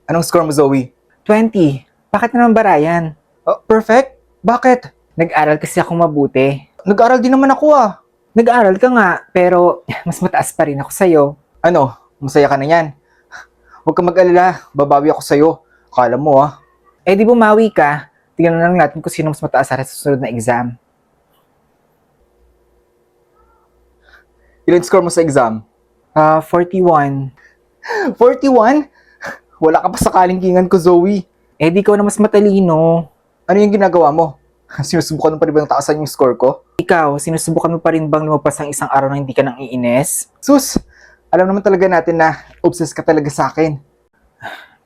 Anong score mo, Zoe? 20. Bakit naman ba, Ryan? Oh, perfect? Bakit? Nag-aral kasi ako mabuti. Nag-aaral din naman ako ah. Nag-aral ka nga, pero mas mataas pa rin ako sa'yo. Ano, masaya ka na yan? Huwag ka mag-alala, babawi ako sa'yo. Akala mo ah. Eh di bumawi ka, tingnan na lang natin kung sino mas mataas sa susunod na exam. Ilan score mo sa exam? 41. 41? Wala ka pa sa kalingkingan ko, Zoe. Eh di ko na mas matalino. Ano yung ginagawa mo? Sinusubukan mo pa rin bang taasan yung score ko? Ikaw, sinusubukan mo pa rin bang lumagpas ang isang araw na hindi ka nang iines? Sus, alam naman talaga natin na obsessed ka talaga sa akin.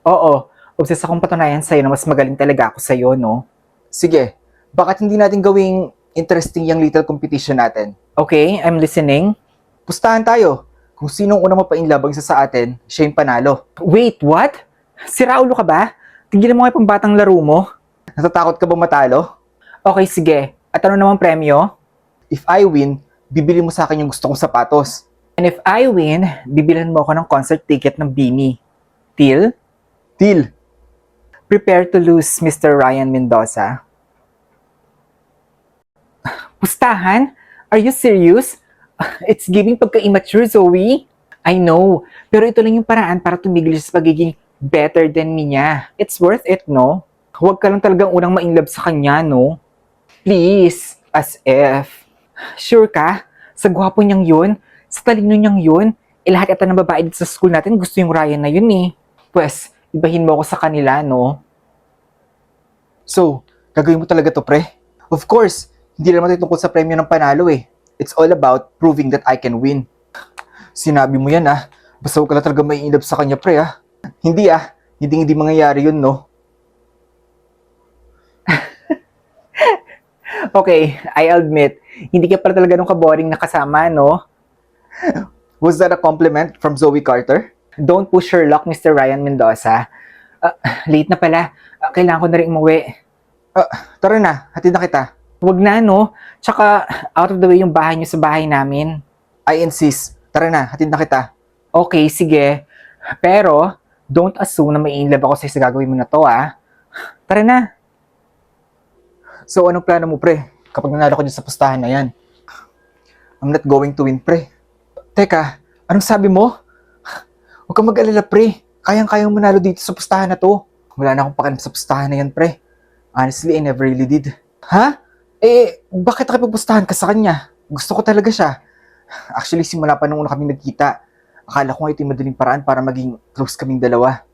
Oo, obsessed akong patunayan sa'yo na mas magaling talaga ako sa'yo, no? Sige, bakit hindi natin gawing interesting yung little competition natin? Okay, I'm listening. Pustahan tayo. Kung sinong unang mapainlabang isa sa atin, siya yung panalo. Wait, what? Sira ulo ka ba? Tigilan mo nga yung pambatang laro mo. Natatakot ka ba matalo? Okay, sige. At ano namang premyo? If I win, bibili mo sa akin yung gusto kong sapatos. And if I win, bibilan mo ako ng concert ticket ng Beanie. Deal? Deal! Prepare to lose, Mr. Ryan Mendoza. Pustahan? Are you serious? It's giving pagka-immature, Zoe. I know, pero ito lang yung paraan para tumigil siya sa pagiging better than me niya. It's worth it, no? Huwag ka lang talagang unang ma-inlove sa kanya, no? Please, as if. Sure ka? Sa gwapo niyang yun? Sa talino niyang yun? Lahat ata ng babae dito sa school natin gusto yung Ryan na yun eh. Pwes, ibahin mo ako sa kanila, no? So, gagawin mo talaga to, pre? Of course, hindi naman ito tungkol sa premyo ng panalo eh. It's all about proving that I can win. Sinabi mo yan ah. Basta huwag ka lang talaga mai-inlove sa kanya, pre ah. Hindi ah. Hindi mangyayari yun, no? Okay, I admit, hindi ka pala talaga nung ka-boring na kasama, no? Was that a compliment from Zoe Carter? Don't push your luck, Mr. Ryan Mendoza. Late na pala. Kailangan ko na rin umuwi. Tara na, hatid na kita. Huwag na, no? Tsaka, out of the way yung bahay niyo sa bahay namin. I insist. Tara na, hatid na kita. Okay, sige. Pero, don't assume na may in love ako sa gagawin mo na to, ah. Tara na. So, anong plano mo, pre? Kapag nanalo ko dyan sa pustahan na yan. I'm not going to win, pre. Teka, anong sabi mo? Huwag kang mag-alala, pre. Kayang-kayang manalo dito sa pustahan na to. Wala na akong pakialam sa pustahan na yan, pre. Honestly, I never really did. Ha? Eh, bakit nakipagpustahan ka sa kanya? Gusto ko talaga siya. Actually, simula pa nung una kaming nagkita, akala ko nga ito yung madaling paraan para maging close kaming dalawa.